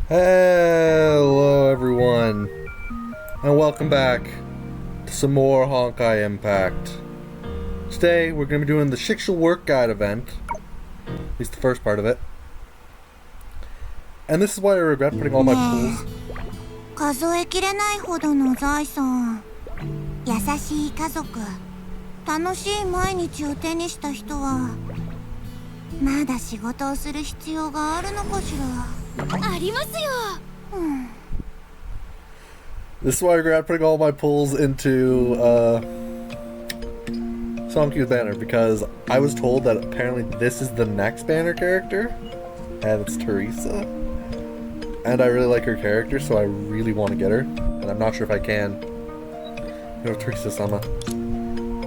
Hello everyone, and welcome back to some more Honkai Impact. Today we're going to be doing the Schicksal Work Guide event, at least the first part of it. And this is why I regret putting all my pools. 数えきれないほどの財産、優しい家族、楽しい毎日を手にした人はまだ仕事をする必要があるのかしら。ありますよ。This is why I regret putting all my pulls into Songkyu's banner, because I was told that apparently this is the next banner character, and it's Teresa. And I really like her character, so I really want to get her, and I'm not sure if I can. You know, Teresa-sama.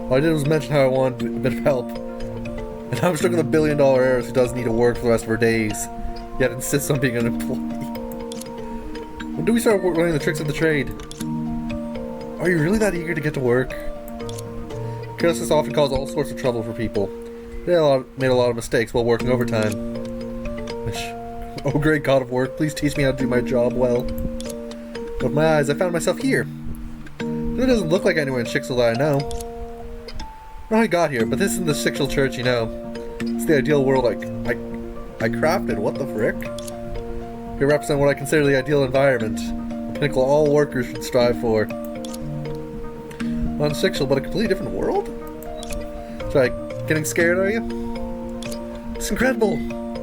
All I did was mention how I wanted a bit of help, and I'm stuck with a $1 billion heiress who doesn't need to work for the rest of her days, yet insists on being an employee. When do we start learning the tricks of the trade? Are you really that eager to get to work? Carelessness often causes all sorts of trouble for people. They made a lot of mistakes while working overtime. Oh great god of work, please teach me how to do my job well. With my eyes, I found myself here. It doesn't look like anyone in Schicksal that I know. I don't know how I got here, but this isn't the Schicksal church, you know. It's the ideal world I crafted. What the frick? Here represent what I consider the ideal environment. The pinnacle all workers should strive for. Not Schicksal, but a completely different world? Sorry, getting scared, are you? It's incredible!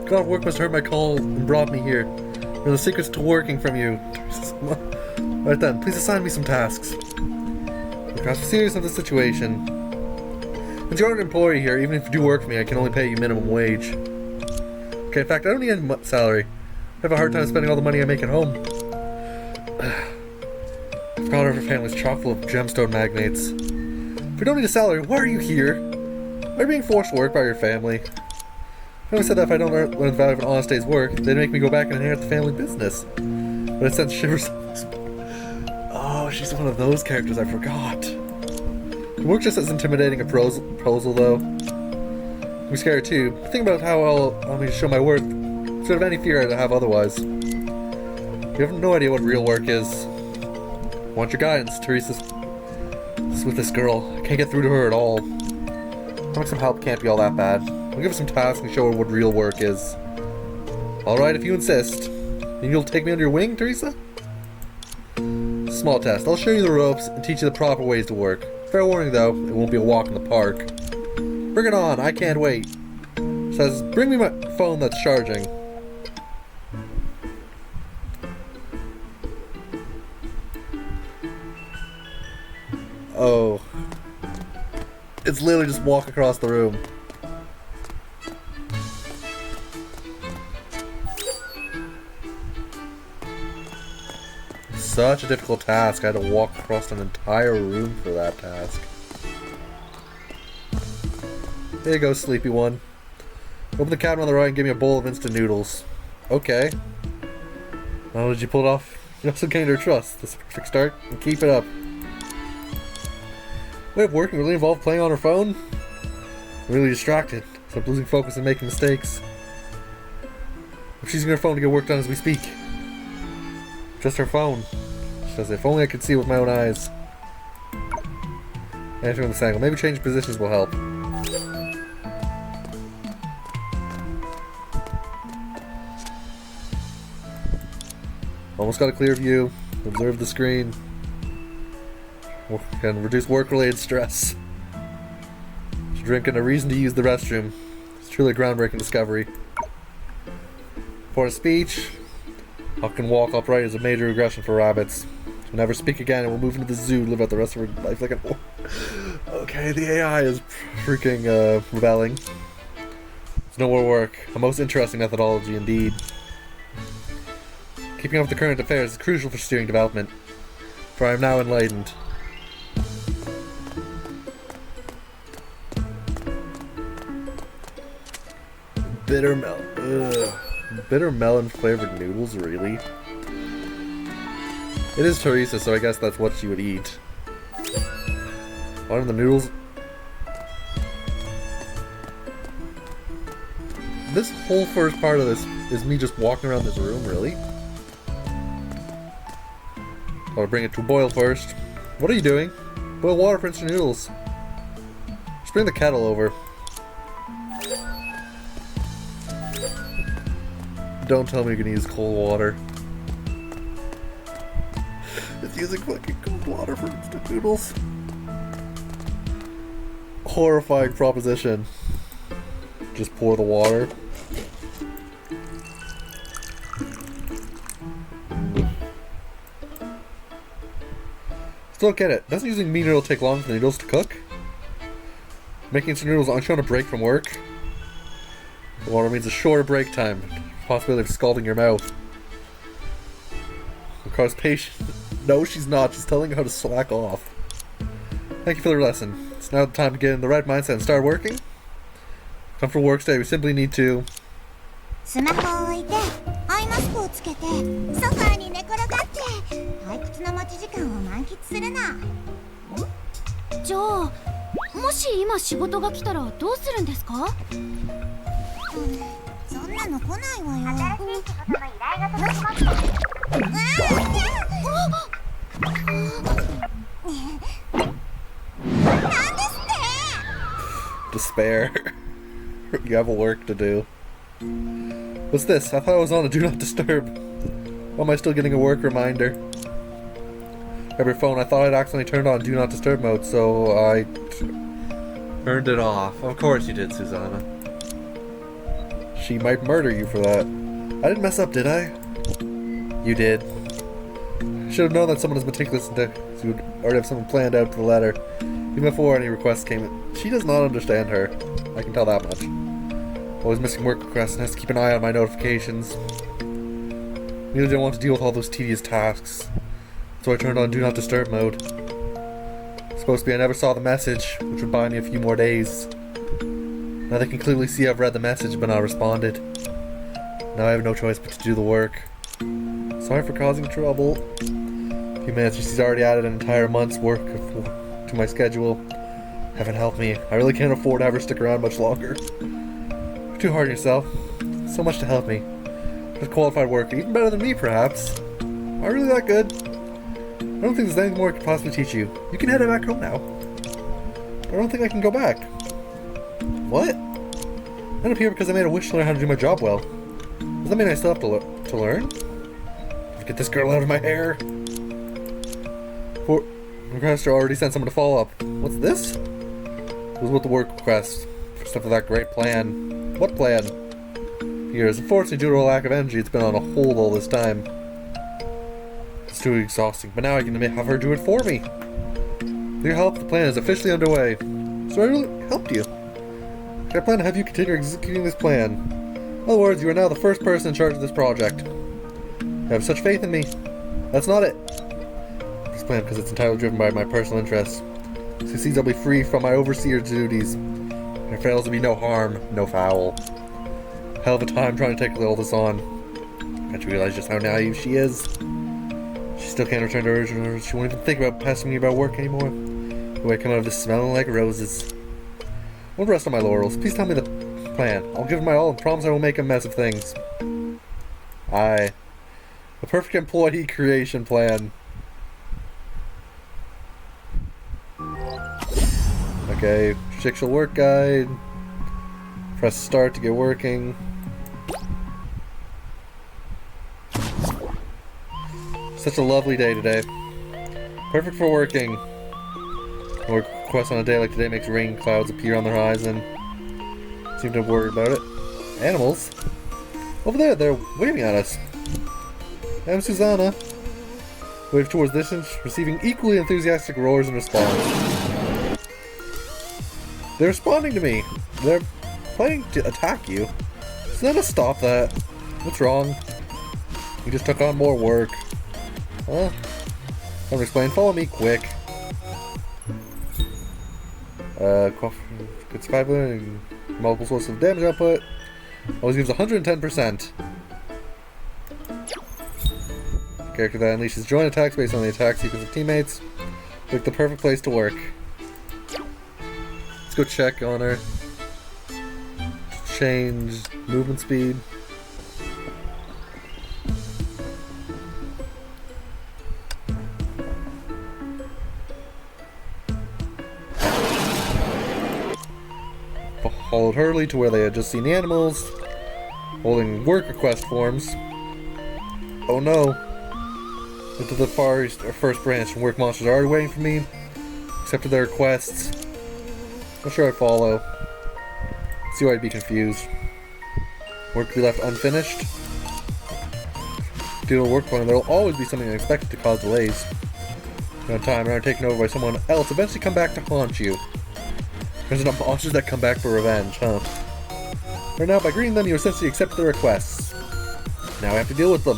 God of work must have heard my call and brought me here. There are the secrets to working from you. Right then, please assign me some tasks. Look, I'm serious of the situation. Since you aren't an employee here, even if you do work for me, I can only pay you minimum wage. Okay, in fact, I don't need any salary. I have a hard time spending all the money I make at home. I forgot our family's chock full of gemstone magnates. If you don't need a salary, why are you here? Are you being forced to work by your family? I always said that if I don't learn the value of an honest day's work, they'd make me go back and inherit the family business. But it sends shivers. Oh, she's one of those characters I forgot. The work just as intimidating a proposal, though. I'm scared too. Think about how I'll want me to show my worth, instead of any fear I'd have otherwise. You have no idea what real work is. I want your guidance, Teresa's with this girl. I can't get through to her at all. Having some help can't be all that bad. I'll give her some tasks and show her what real work is. Alright, if you insist. Then you'll take me under your wing, Teresa? Small test. I'll show you the ropes and teach you the proper ways to work. Fair warning though, it won't be a walk in the park. Bring it on, I can't wait. Says, bring me my phone that's charging. Oh. It's literally just walk across the room. Such a difficult task. I had to walk across an entire room for that task. Here you go, sleepy one. Open the cabinet on the right and give me a bowl of instant noodles. Okay. Oh, did you pull it off? You also gained her trust. That's a perfect start. And keep it up. Way of working really involved playing on her phone? I'm really distracted, so I'm losing focus and making mistakes. I'm using her phone to get work done as we speak. Just her phone. She says, if only I could see it with my own eyes. Entering this angle. Maybe change positions will help. Almost got a clear view. Observe the screen. Can reduce work-related stress. Drinking a reason to use the restroom. It's truly a groundbreaking discovery. For a speech, I can walk upright is a major regression for rabbits. We'll never speak again and we'll move into the zoo and live out the rest of our life like an Okay, the AI is freaking rebelling. It's no more work. A most interesting methodology indeed. Keeping up with the current affairs is crucial for steering development. For I am now enlightened. Bitter melon flavored noodles, really? It is Teresa, so I guess that's what she would eat. What are the noodles? This whole first part of this is me just walking around this room, really? I'll bring it to a boil first. What are you doing? Boil water for instant noodles. Just bring the kettle over. Don't tell me you're gonna use cold water. It's using fucking cold water for instant noodles. Horrifying proposition. Just pour the water. Still don't get it. Doesn't using mean it'll take long for the noodles to cook? Making instant noodles aren't you on a break from work? The water means a shorter break time. Possibility of scalding your mouth. Will cause patience. No, she's not. She's telling you how to slack off. Thank you for the lesson. It's now the time to get in the right mindset and start working. Comfortable work stay. We simply need to. スマホを置いてアイマスクをつけてソファーに寝転がって退屈な待ち時間を満喫するな。じゃあもし今仕事が来たらどうするんですか？そんなの来ないわよ。新しい仕事の依頼が届きました。なんですって。 Despair. You have work to do. What's this? I thought I was on a do not disturb. Why am I still getting a work reminder? Grab your phone. I thought I'd accidentally turned on do not disturb mode, so I turned it off. Of course you did, Susanna. She might murder you for that. I didn't mess up, did I? You did. Should have known that someone as meticulous and you would already have something planned out to the letter, even before any requests came in. She does not understand her. I can tell that much. Always missing work requests and has to keep an eye on my notifications. Neither did I want to deal with all those tedious tasks, so I turned on do not disturb mode. Supposed to be I never saw the message, which would buy me a few more days. Now they can clearly see I've read the message but not responded. Now I have no choice but to do the work. Sorry for causing trouble. A few minutes, she's already added an entire month's work to my schedule. Heaven help me, I really can't afford to have her stick around much longer. You're too hard on yourself. So much to help me. Just qualified work, even better than me perhaps. Am I really that good? I don't think there's anything more I could possibly teach you. You can head back home now. But I don't think I can go back. What? I ended up here because I made a wish to learn how to do my job well. Does that mean I still have to learn? Get this girl out of my hair. Requester already sent someone to follow up. What's this? It was with the work request. For stuff of that great plan. What plan? Years. Unfortunately, due to a lack of energy, it's been on a hold all this time. It's too exhausting, but now I can have her do it for me. With your help, the plan is officially underway. So I really helped you. I plan to have you continue executing this plan. In other words, you are now the first person in charge of this project. You have such faith in me. That's not it. This plan, because it's entirely driven by my personal interests. If it succeeds, I'll be free from my overseer's duties. If it fails, there'll be no harm, no foul. Hell of a time trying to take all this on. Can't you realize just how naive she is? She still can't return to her original. She won't even think about pestering me about work anymore. The way I come out of this smelling like roses. I won't rest on my laurels. Please tell me the plan. I'll give it my all and promise I will make a mess of things. Aye. The perfect employee creation plan. Okay, Schicksal work guide. Press start to get working. Such a lovely day today. Perfect for working. A work request on a day like today makes rain clouds appear on the horizon. Seem to worry about it. Animals? Over there, they're waving at us. I'm Susanna. Wave towards distance, receiving equally enthusiastic roars in response. They're responding to me. They're planning to attack you. Susanna, stop that. What's wrong? You just took on more work. Huh? Time to explain. Follow me, quick. Good spy balloon, multiple sources of damage output. Always gives 110%. Character that unleashes joint attacks based on the attack sequence of teammates. Pick the perfect place to work. Let's go check on her. Change movement speed. followed Hurley to where they had just seen the animals, holding work request forms. Oh no! Into the far east, or first branch, and work monsters are already waiting for me. Accepted their requests. Not sure I'd follow. See why I'd be confused. Work to be left unfinished. Due to a work plan, there will always be something unexpected to cause delays. No time, and are taken over by someone else, eventually come back to haunt you. There's enough monsters that come back for revenge, huh? Right now, by greeting them, you essentially accept their requests. Now I have to deal with them.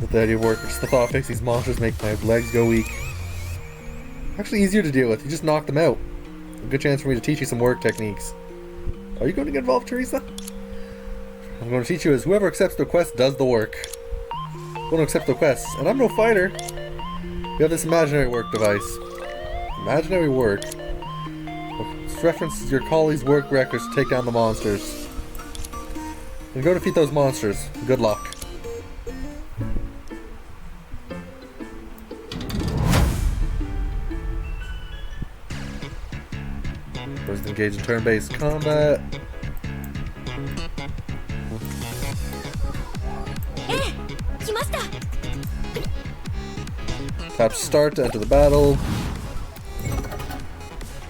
With the idea of work, just the thought of fixing these monsters make my legs go weak. Actually easier to deal with, you just knock them out. A good chance for me to teach you some work techniques. Are you going to get involved, Teresa? I'm going to teach you is whoever accepts the request does the work. I'm going to accept the requests, and I'm no fighter. We have this imaginary work device. Imaginary work. This references your colleagues' work records to take down the monsters. And go defeat those monsters. Good luck. First engage in turn-based combat. Tap start to enter the battle.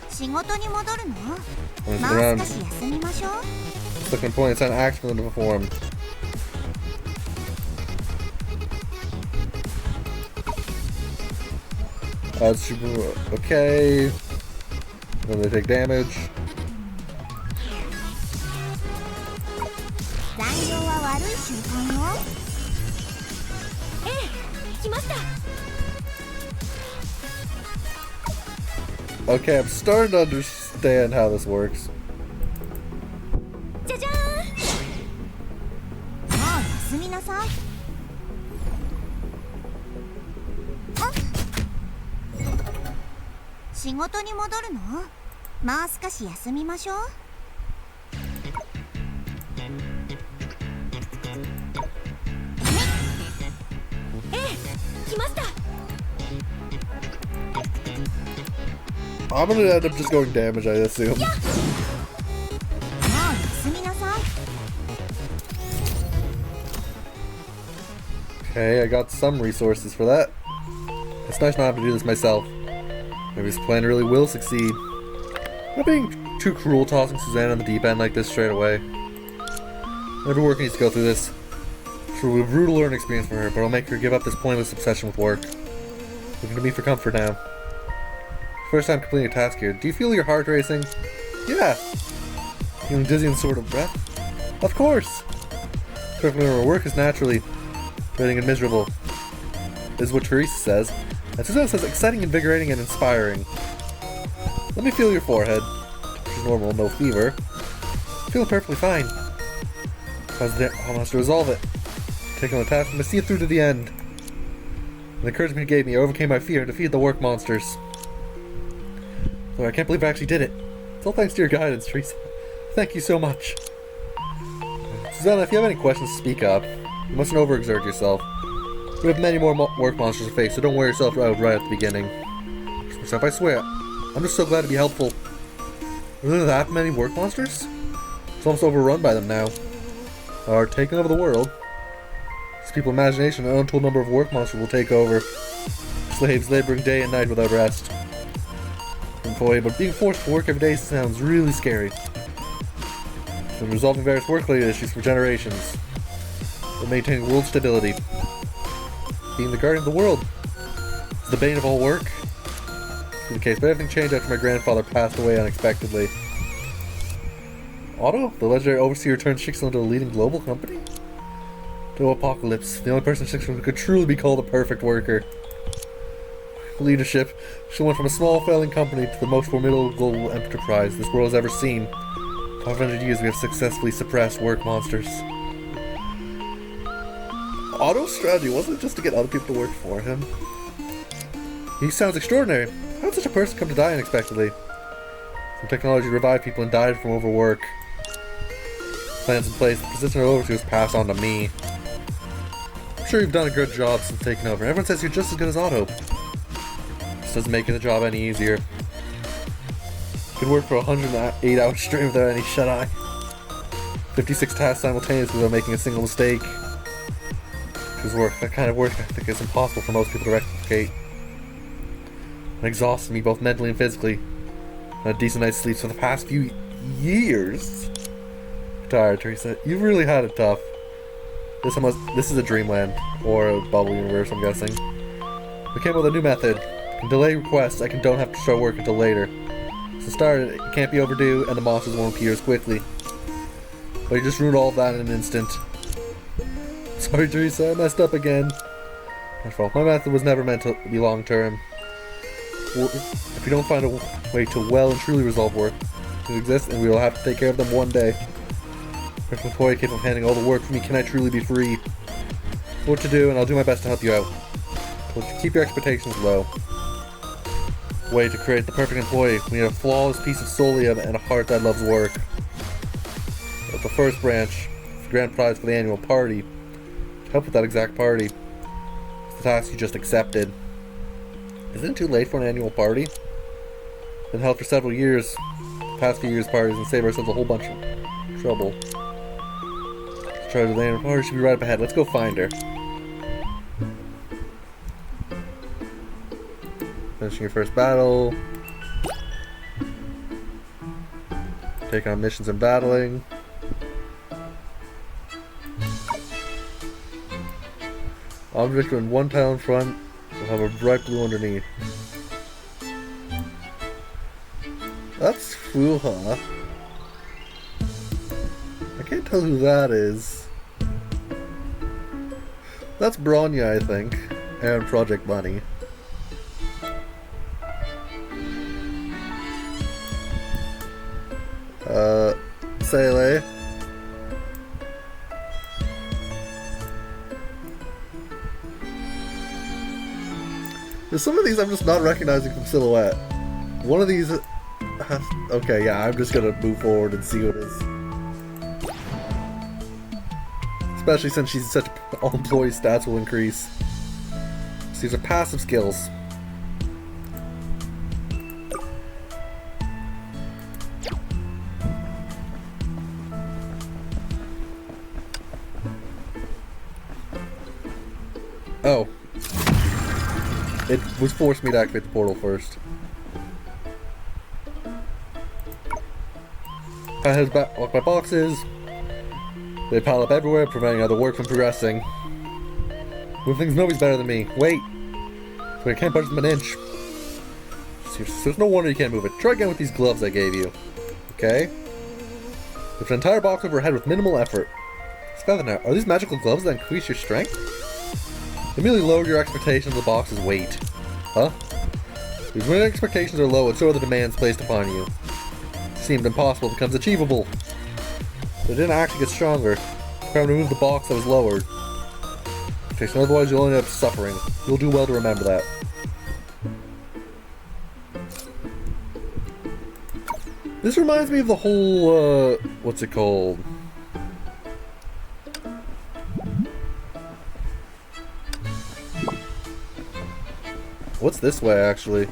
仕事に戻るの？ Once ま around, あ少し休みましょう。 click on point and assign action for them to perform. Super okay. Then they take damage. 残業は悪い習慣よ。来ました。 Okay, I'm starting to understand how this works. じゃじゃーん。もう休みなさい。仕事に戻るの？もう少し休みましょう。来ました。 I'm gonna end up just going damage, I assume. もう休みなさい。 Okay, I got some resources for that. It's nice not having to do this myself. Maybe this plan really will succeed. Not being too cruel tossing Suzanne on the deep end like this straight away. Every work needs to go through this. It's will be a brutal learning experience for her, but I'll make her give up this pointless obsession with work. Looking to me for comfort now. First time completing a task here. Do you feel your heart racing? Yeah. Feeling dizzy and sort of breath? Of course. Perfectly normal work is naturally dreading and miserable. This is what Teresa says. And Suzanne says exciting, invigorating, and inspiring. Let me feel your forehead. She's normal, no fever. Feeling perfectly fine. I must resolve it. Taking on the task, I must see it through to the end. The encouragement you gave me, I overcame my fear and defeated the work monsters. So I can't believe I actually did it. It's all thanks to your guidance, Teresa. Thank you so much. Susanna, if you have any questions, speak up. You mustn't overexert yourself. We have many more work monsters to face, so don't wear yourself out right at the beginning. Myself, I swear, I'm just so glad to be helpful. Are there that many work monsters? It's almost overrun by them now. Are taking over the world. These people's imagination, an untold number of work monsters will take over. Slaves laboring day and night without rest. Employee, but being forced to work every day sounds really scary. Been resolving various work-related issues for generations. But maintaining world stability. Being the guardian of the world is the bane of all work. This is the case, but everything changed after my grandfather passed away unexpectedly. Otto, the legendary overseer, turned Schicksal into a leading global company? To Apocalypse, the only person in Schicksal who could truly be called a perfect worker. Leadership, she went from a small failing company to the most formidable global enterprise this world has ever seen. 500 years we have successfully suppressed work monsters. Otto's strategy wasn't just to get other people to work for him. He sounds extraordinary. How did such a person come to die unexpectedly? Some technology revived people and died from overwork. Plans in place, the position of overseer was passed on to me. I'm sure you've done a good job since taking over. Everyone says you're just as good as Otto. This doesn't make the job any easier. Could work for 108 hours straight without any shut-eye. 56 tasks simultaneously without making a single mistake. That kind of work I think is impossible for most people to replicate. It exhausted me both mentally and physically. I had a decent night's sleep for the past few years. I'm tired, Teresa. You've really had it tough. This is a dreamland, or a bubble universe, I'm guessing. We came up with a new method. I can delay requests, I don't have to start work until later. So started, it can't be overdue, and the monsters won't appear as quickly. But you just ruined all of that in an instant. Sorry, Teresa, I messed up again. My fault. My method was never meant to be long-term. If we don't find a way to well and truly resolve work to exist, and we will have to take care of them one day. If an employee capable of handling all the work for me, can I truly be free? What to do, and I'll do my best to help you out. But keep your expectations low. Way to create the perfect employee. We need a flawless piece of solium and a heart that loves work. But the first branch, the grand prize for the annual party. To help with that exact party. It's the task you just accepted. Isn't it too late for an annual party? Been held for several years. The past few years' parties and save ourselves a whole bunch of trouble. Try to the annual party should be right up ahead. Let's go find her. Finishing your first battle. Take on missions and battling. Object in one tile in front will have a bright blue underneath. That's Fuha. I can't tell who that is. That's Bronya, I think. And Project Bunny. Sele. There's some of these I'm just not recognizing from silhouette. One of these has... Okay, yeah, I'm just gonna move forward and see what it is. Especially since she's such... all employee stats will increase. So these are passive skills. Oh. It was forced me to activate the portal first. I head back, walk my boxes. They pile up everywhere, preventing other work from progressing. Move things nobody's better than me. Wait! So I can't budge them an inch. Seriously, there's no wonder you can't move it. Try again with these gloves I gave you. Okay? Lift an entire box over your head with minimal effort. Now, are these magical gloves that increase your strength? They merely lower your expectations of the box's weight. Huh? Because when expectations are low, and so are the demands placed upon you. It seemed impossible becomes achievable. But it didn't actually get stronger. Trying to remove the box that was lowered. Okay, so otherwise you'll end up suffering. You'll do well to remember that. This reminds me of the whole, what's it called? What's this way, actually?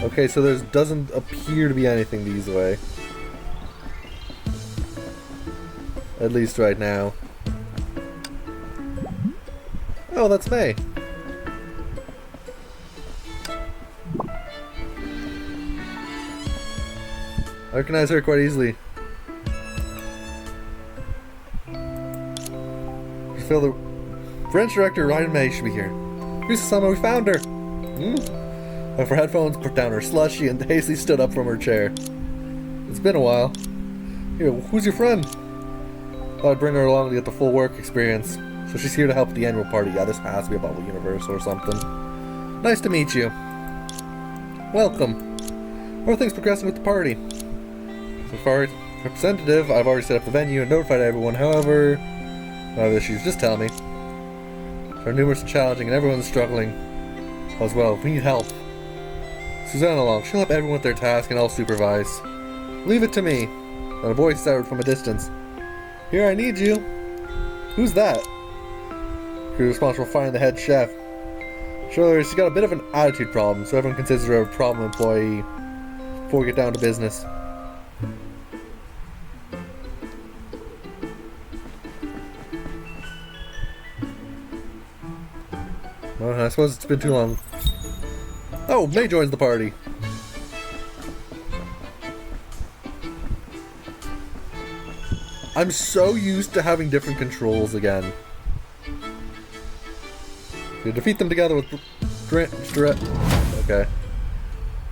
Okay, so there doesn't appear to be anything these way. At least right now. Oh, that's May. I recognize her quite easily. You feel the French director Ryan May should be here. Risa-sama, we found her! Went for headphones, put down her slushie, and hastily stood up from her chair. It's been a while. Here, who's your friend? Thought I'd bring her along to get the full work experience. So she's here to help at the annual party. Yeah, this has to be a bubble universe or something. Nice to meet you. Welcome. How are things progressing with the party? So far as representative, I've already set up the venue and notified everyone. However, no other issues, just tell me. There are numerous and challenging, and everyone's struggling as well. We need help. Suzanne along. She'll help everyone with their task, and I'll supervise. Leave it to me. And a voice sounded from a distance. Here, I need you. Who's that? You're responsible for finding the head chef. Sure, she's got a bit of an attitude problem, so everyone considers her a problem employee before we get down to business. Well, I suppose it's been too long. Oh, May joins the party. I'm so used to having different controls again. You defeat them together with okay.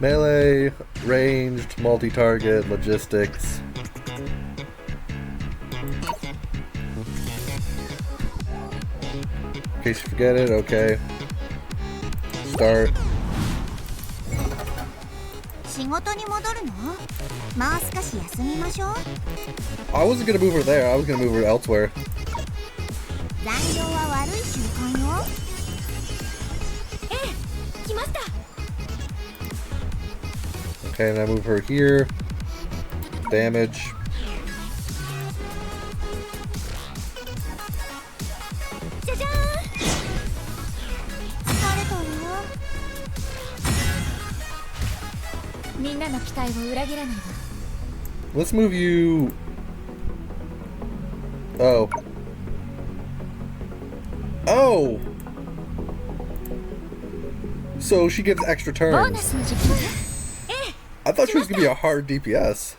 Melee, ranged, multi-target, logistics. In case you forget it, okay. Start. 仕事に戻るの？もう少し休みましょう。 I wasn't gonna move her there, I was gonna move her elsewhere. 残業は悪い習慣よ。ええ、来ました。 Okay, and I move her here. Damage. じゃじゃーん。疲れたよ。みんなの期待を裏切らないわ。 Let's move you. Oh. Oh! So she gets extra ボーナ turns. スの時期ね。ええ。 I thought she was gonna be a hard DPS.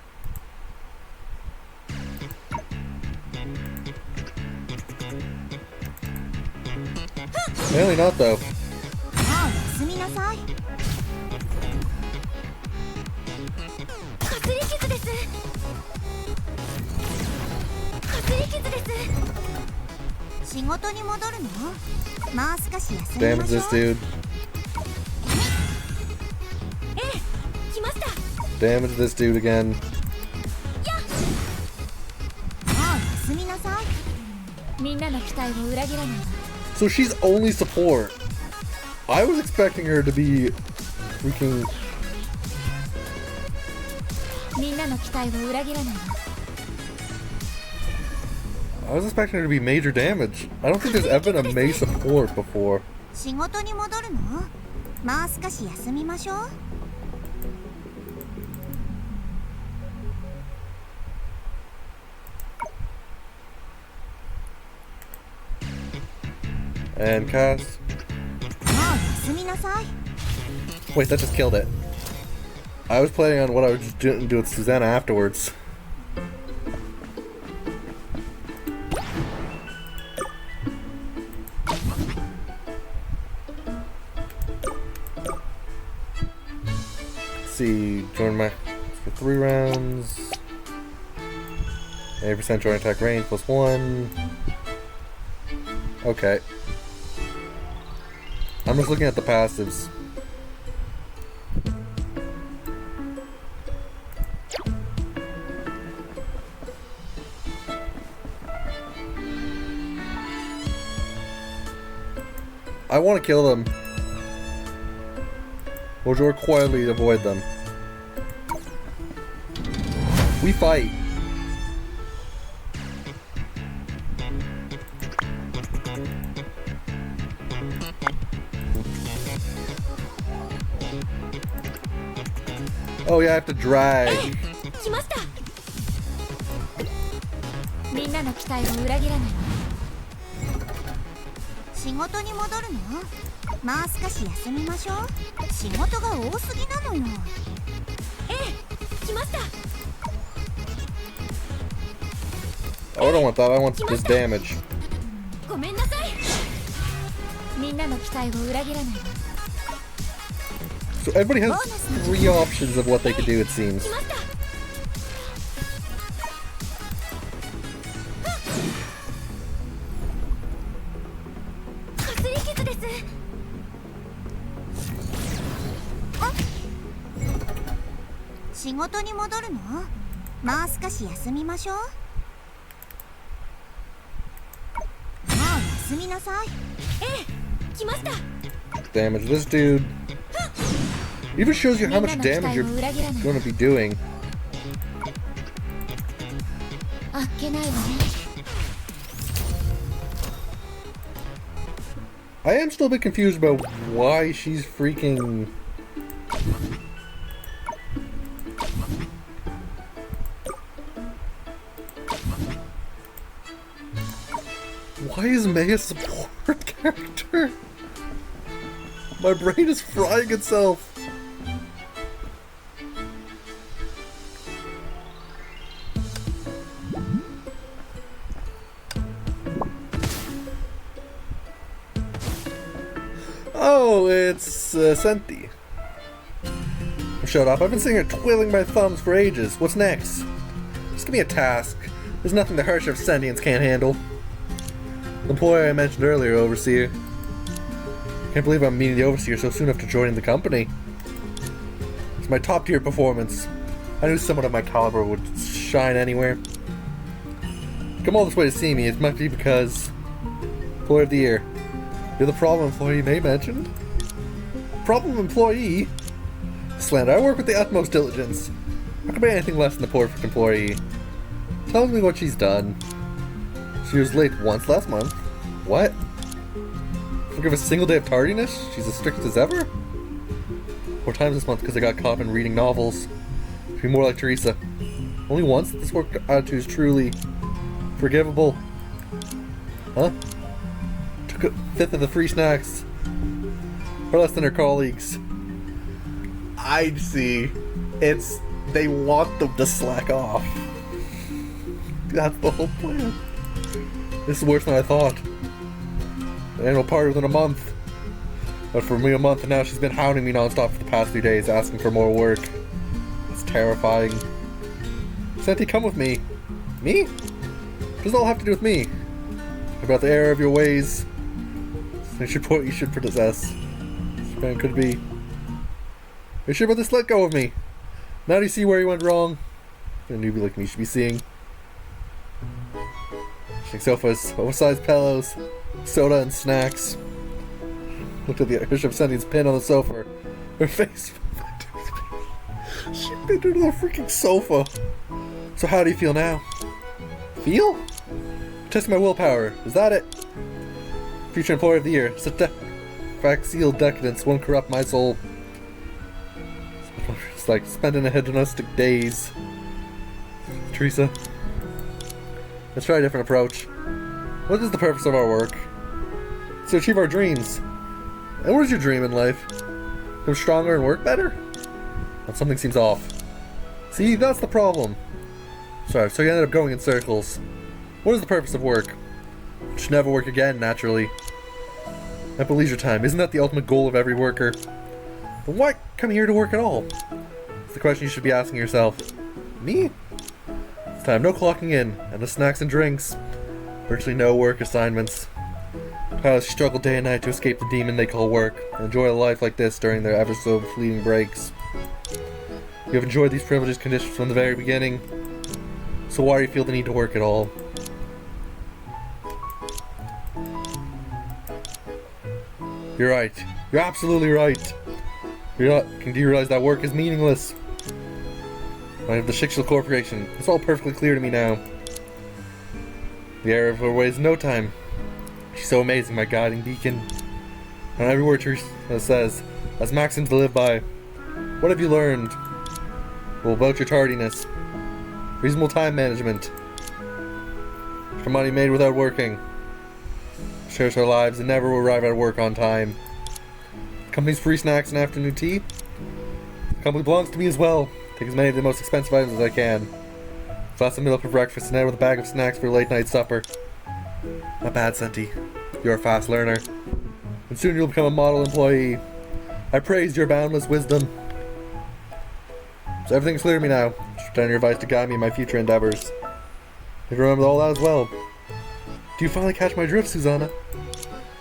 Apparently not though. もう休みなさい。かすり傷です。かすり傷です。仕事に戻るの？もう少し休み Damage ましょ this う。 dude. ええ、来ました。 Damage this dude again. もう休みなさい。みんなの期待を裏切らないわ。 So she's only support. I was expecting her to be freaking. みんなの期待を裏切らないわ。 I was expecting her to be major damage. I don't think there's ever been a May support before. 仕事に戻るの？もう少し休みましょう。 And cast. もう休みなさい。 Wait, that just killed it. I was planning on what I was just doing with Susanna afterwards. Let's see, join my for 3 rounds. 80% joint attack range plus 1. Okay. I'm just looking at the passives. I want to kill them. Or quietly avoid them. We fight. Oh yeah, I have to drag. 来ました。みんなの期待を裏切らないわ。仕事に戻るの？もう少し休みましょう。仕事が多すぎなのよ。ええ、来ました。 Oh, I don't want that. I want this damage. ごめんなさい。みんなの期待を裏切らないわ。 So everybody has 3 options of what they could do, it seems. 来ました。 かすり傷です。仕事に戻るの？もう少し休みましょう。もう休みなさい。ええ、来ました。 Damage this dude. Even shows you how much damage you're going to be doing. あっけないわね。I am still a bit confused about why she's freaking... Why is May a support character? My brain is frying itself. Oh, it's Senti. Shut up. I've been sitting here twiddling my thumbs for ages. What's next? Just give me a task. There's nothing the harsh of sentience can't handle. The employer I mentioned earlier, Overseer. Can't believe I'm meeting the Overseer so soon after joining the company. It's my top tier performance. I knew someone of my caliber would shine anywhere. Come all this way to see me, it might be because... Employer of the Year. You're the problem employee May mentioned? Problem employee? Slander, I work with the utmost diligence. How could be anything less than the perfect employee? Tell me what she's done. She was late once last month. What? Forgive a single day of tardiness? She's as strict as ever? 4 times this month because I got caught in reading novels. To be more like Teresa. Only once this work attitude is truly forgivable. Huh? Took a 5th of the free snacks. Or less than her colleagues. I see. It's... they want them to slack off. That's the whole plan. This is worse than I thought. The annual party within a month. But for me a month and now she's been hounding me non-stop for the past 3 days asking for more work. It's terrifying. Senti, come with me. Me? What does it all have to do with me? About the error of your ways. You should possess. This man could be. Are you sure about this? Let go of me. Now do you see where you went wrong? A newbie like me should be seeing. Sofas, oversized pillows, soda and snacks. Looked at the Bishop Senti's pin on the sofa. Her face. She pinned her to the freaking sofa. So how do you feel now? Feel? Test my willpower. Is that it? Future Employer of the Year. Facile decadence won't corrupt my soul. It's like spending a hedonistic days. Teresa. Let's try a different approach. What is the purpose of our work? It's to achieve our dreams. And what is your dream in life? Become stronger and work better? But something seems off. See, that's the problem. Sorry, so you ended up going in circles. What is the purpose of work? You should never work again, naturally. Ample leisure time, isn't that the ultimate goal of every worker? But why come here to work at all? It's the question you should be asking yourself. Me? This time, no clocking in, and no snacks and drinks. Virtually no work assignments. Pilots struggle day and night to escape the demon they call work, and enjoy a life like this during their ever so fleeting breaks. You have enjoyed these privileged conditions from the very beginning, so why do you feel the need to work at all? You're right. You're absolutely right. Do you realize that work is meaningless? I have the Schicksal Corporation. It's all perfectly clear to me now. The error of her ways in no time. She's so amazing, my guiding beacon. And every word Teresa says, as maxims to live by. What have you learned? Well, about your tardiness. Reasonable time management. For money made without working. Shares our lives and never will arrive at work on time. Company's free snacks and afternoon tea. The company belongs to me as well. Take as many of the most expensive items as I can. Glass of milk for breakfast and out with a bag of snacks for late night supper. Not bad, Senti. You're a fast learner. And soon you'll become a model employee. I praise your boundless wisdom. So everything's clear to me now. Just pretend your advice to guide me in my future endeavors. If you remember all that as well. Do you finally catch my drift, Susanna?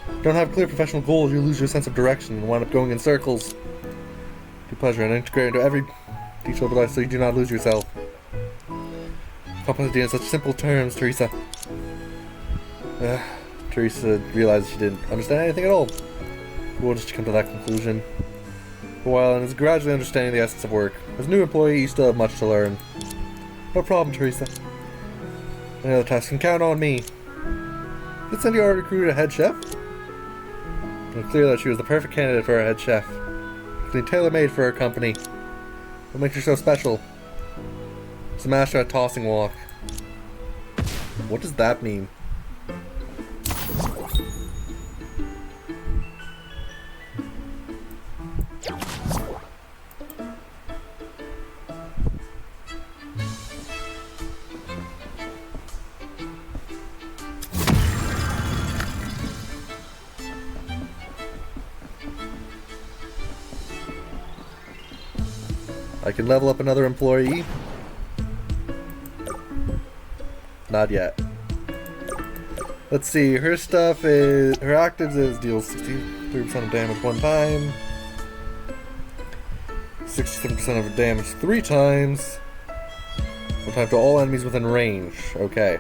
If you don't have clear professional goals, you lose your sense of direction and wind up going in circles. Do pleasure and integrate into every detail of life so you do not lose yourself. Complexity in such simple terms, Teresa. Teresa realized she didn't understand anything at all. We'll just come to that conclusion. For a while, and is gradually understanding the essence of work. As a new employee, you still have much to learn. No problem, Teresa. Any other tasks can count on me. Did Cindy already recruit a head chef? It was clear that she was the perfect candidate for our head chef. Clean tailor-made for her company. What makes her so special? She's a master at tossing walk. What does that mean? I can level up another employee. Not yet. Let's see, her stuff is... Her actives is deals 63% of damage one time. 67% of damage 3 times. One time to all enemies within range. Okay.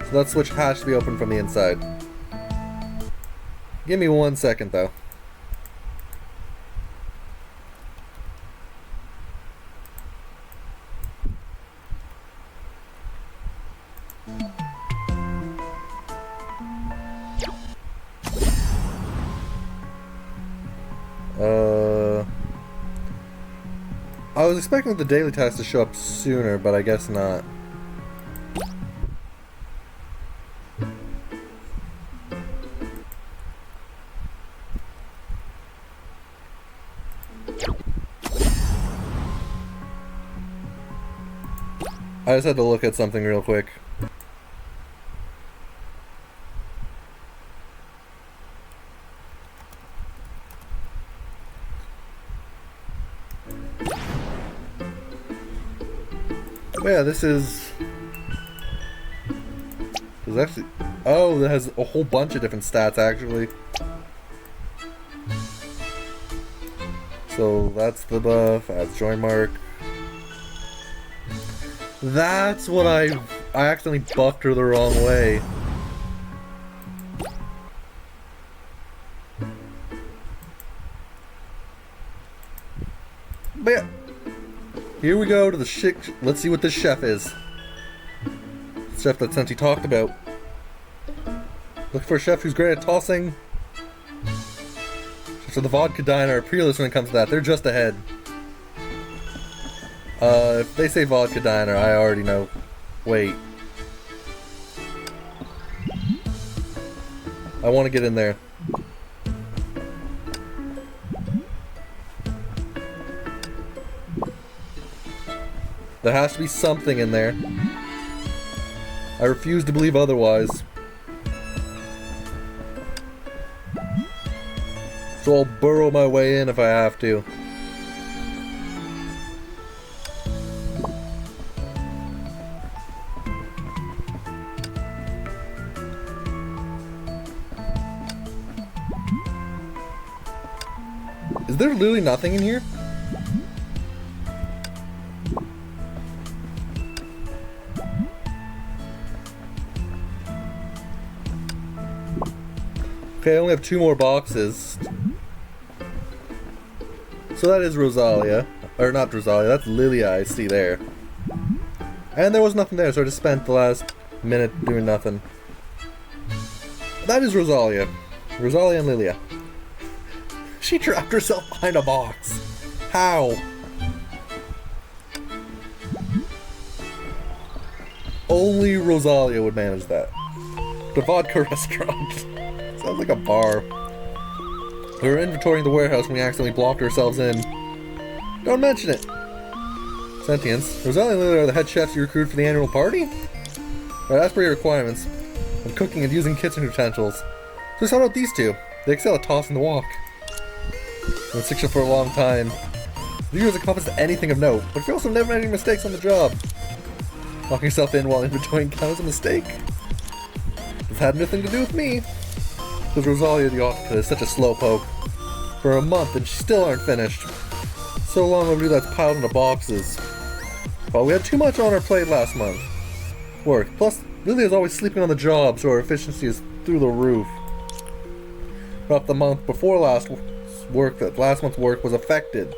So that switch has to be open from the inside. Give me 1 second though. I was expecting the daily task to show up sooner, but I guess not. I just had to look at something real quick. But yeah, this is... There's actually... Oh, that has a whole bunch of different stats, actually. So, that's the buff, adds join mark. That's what I accidentally buffed her the wrong way. But yeah, here we go to the let's see what this chef is. The chef that Senti talked about. Looking for a chef who's great at tossing. So the vodka diner are peerless when it comes to that. They're just ahead. If they say vodka diner, I already know. Wait. I want to get in there. There has to be something in there. I refuse to believe otherwise. So I'll burrow my way in if I have to. Is there literally nothing in here? Okay, I only have 2 more boxes. So that is Rosalia. Or not Rosalia, that's Lilia I see there. And there was nothing there, so I just spent the last minute doing nothing. That is Rosalia. Rosalia and Lilia. She trapped herself behind a box. How? Only Rosalia would manage that. The vodka restaurant. Sounds like a bar. We were inventorying the warehouse when we accidentally blocked ourselves in. Don't mention it. Sentience. Rosalia and Lily are the head chefs you recruited for the annual party? Right, as per your requirements, I'm cooking and using kitchen utensils. So how about these two? They excel at tossing the walk. Been Schicksal for a long time. You has accomplished anything of note, but you also never made any mistakes on the job. Locking yourself in while inventorying counts as a mistake? This had nothing to do with me. Because Rosalia the Octopus is such a slowpoke. For a month and she still aren't finished. So long overdue that's piled into boxes. Well, we had too much on our plate last month. Work. Plus, Lily is always sleeping on the job, so her efficiency is through the roof. About the month before last month's work was affected.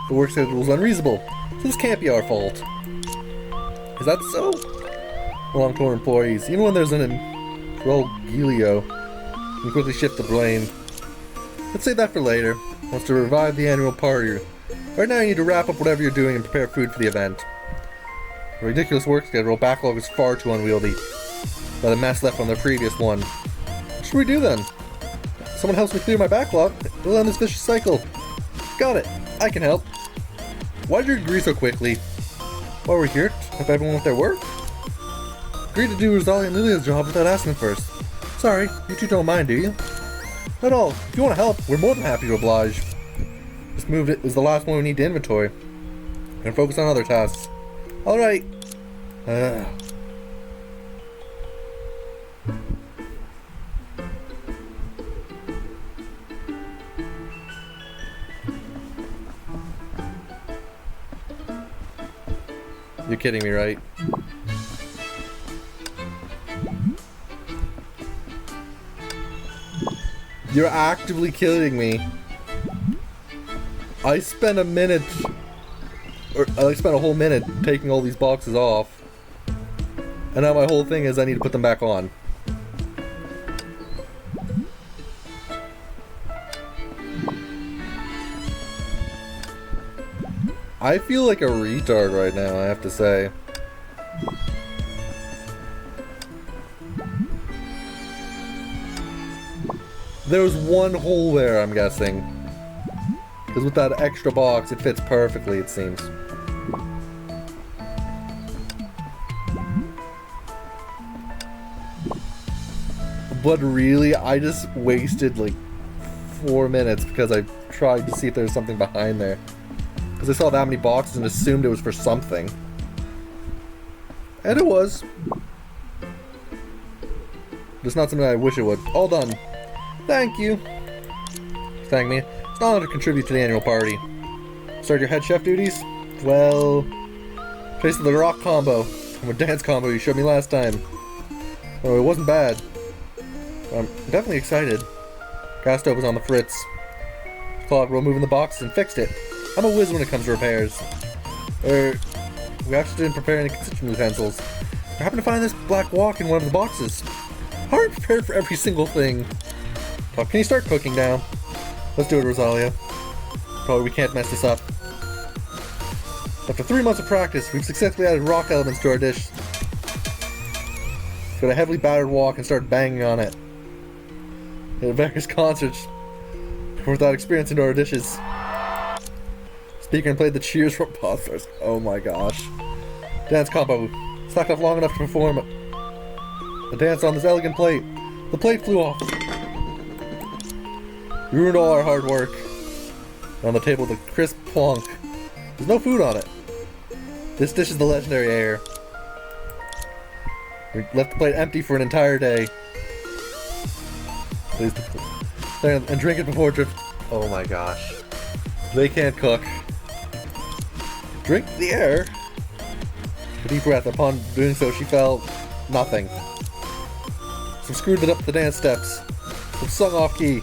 The work schedule was unreasonable, so this can't be our fault. Is that so? Long-term employees, even when there's an imbroglio, you quickly shift the blame. Let's save that for later. Wants to revive the annual party. Right now you need to wrap up whatever you're doing and prepare food for the event. A ridiculous work schedule backlog is far too unwieldy by the mess left from the previous one. What should we do then? If someone helps me clear my backlog, we'll end this vicious cycle. Got it. I can help. Why did you agree so quickly? While we're here, help everyone with their work? Agreed to do Rosalia and Lilia's job without asking first. Sorry, you two don't mind, do you? Not at all. If you want to help, we're more than happy to oblige. This move is the last one we need to inventory. And focus on other tasks. Alright. You're kidding me, right? You're actively kidding me. I spent a minute, or I spent a whole minute taking all these boxes off, and now my whole thing is I need to put them back on. I feel like a retard right now, I have to say. There was one hole there, I'm guessing. Because with that extra box, it fits perfectly, it seems. But really, I just wasted like 4 minutes because I tried to see if there was something behind there. Because I saw that many boxes and assumed it was for something. And it was. It's not something I wish it would. All done. Thank you. Thank me. It's not to contribute to the annual party. Start your head chef duties? Well, taste of the rock combo from a dance combo you showed me last time. Oh, it wasn't bad. I'm definitely excited. Gas stove was on the fritz. Claude removing the box and fixed it. I'm a whiz when it comes to repairs. We actually didn't prepare any kitchen utensils. I happened to find this black wok in one of the boxes. How are you prepared for every single thing? Oh, can you start cooking now? Let's do it, Rosalia. Probably we can't mess this up. After 3 months of practice, we've successfully added rock elements to our dish. Got a heavily battered wok and started banging on it. At various concerts. With that experience into our dishes. Speaker and played the cheers from Posters. Oh my gosh. Dance combo. Slacked off long enough to perform a dance on this elegant plate. The plate flew off. You ruined all our hard work. On the table, the crisp plonk. There's no food on it. This dish is the legendary air. We left the plate empty for an entire day. Please, and drink it before drift. Oh my gosh. They can't cook. Drink the air. A deep breath. Upon doing so, she felt nothing. Some screwed it up the dance steps. Some sung off key.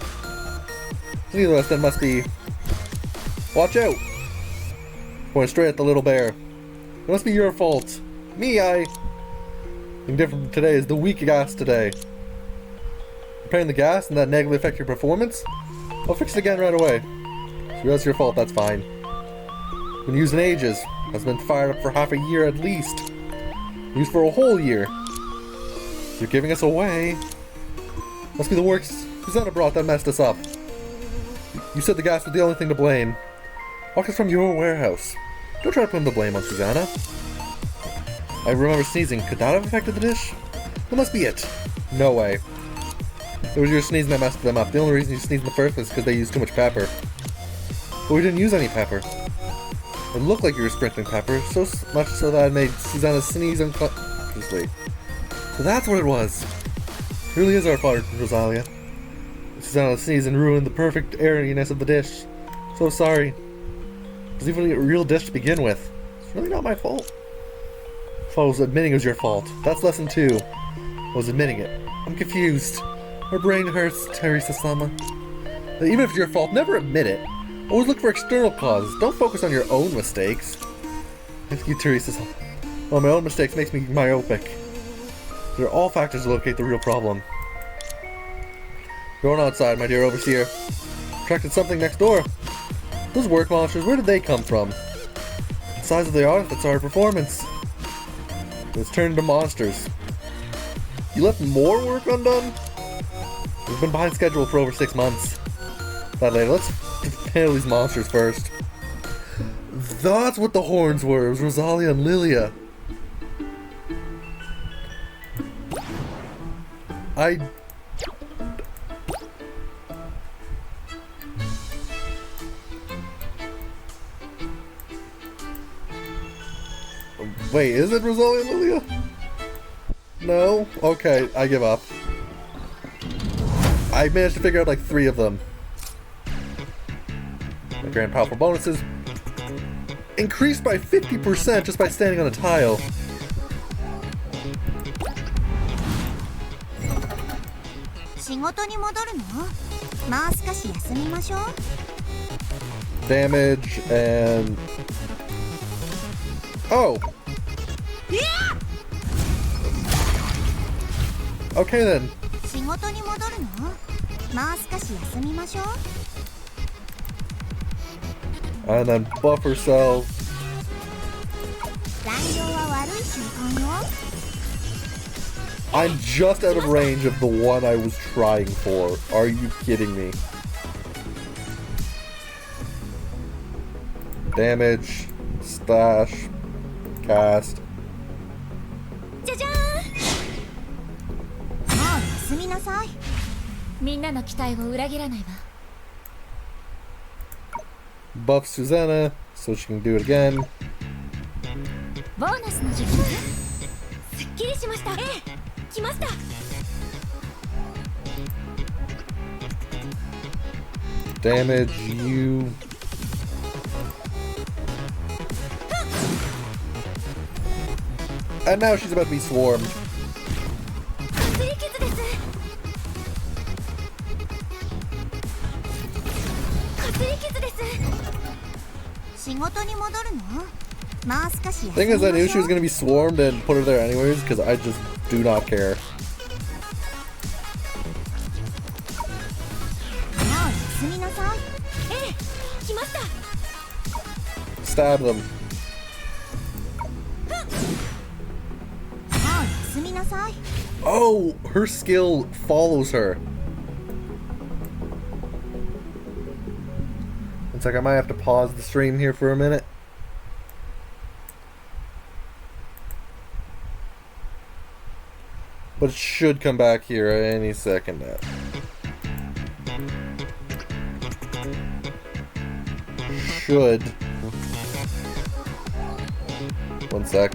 Neither of us then must be. Watch out! Pointing straight at the little bear. It must be your fault. Me, Being different from today is the weak gas today. Repairing the gas and that negatively affect your performance? I'll fix it again right away. So that's your fault, that's fine. Been used in ages. Has been fired up for half a year at least. Used for a whole year. You're giving us away. Must be the works Susanna brought that messed us up. You said the gas was the only thing to blame. Walk us from your warehouse. Don't try to put the blame on Susanna. I remember sneezing. Could that have affected the dish? That must be it. No way. It was your sneezing that messed them up. The only reason you sneezed in the first place is because they used too much pepper. But we didn't use any pepper. It looked like you were sprinkling pepper, so much so that it made Susanna sneeze unconsciously. So that's what it was. It really is our fault, Rosalia. Susanna sneezed and ruined the perfect airiness of the dish. So sorry. It was even a real dish to begin with. It's really not my fault. I was admitting it was your fault. That's lesson 2. I was admitting it. I'm confused. My brain hurts, Teresa-sama. Even if it's your fault, never admit it. Always look for external causes. Don't focus on your own mistakes. Thank you, Teresa-sama. Well, my own mistakes makes me myopic. There are all factors to locate the real problem. Going outside, my dear overseer. Attracted something next door. Those work monsters, where did they come from? The size of the artifacts are a performance. It's turned into monsters. You left more work undone? We've been behind schedule for over 6 months. That later, let's handle these monsters first. That's what the horns were. It was Rosalia and Lilia. Wait, is it Rosalia and Lilia? No? Okay, I give up. I managed to figure out like 3 of them. My grand powerful bonuses increased by 50% just by standing on a tile. Damage and... Oh! Okay then. And then buff herself. I'm just out of range of the one I was trying for. Are you kidding me? Damage, stash, cast. Buff Susanna so she can do it again. Damage you. And now she's about to be swarmed. Thing is, I knew she was going to be swarmed and put her there anyways, because I just do not care. Stab them. Oh, her skill follows her. It's like I might have to pause the stream here for a minute. But it should come back here any second now. Should. One sec.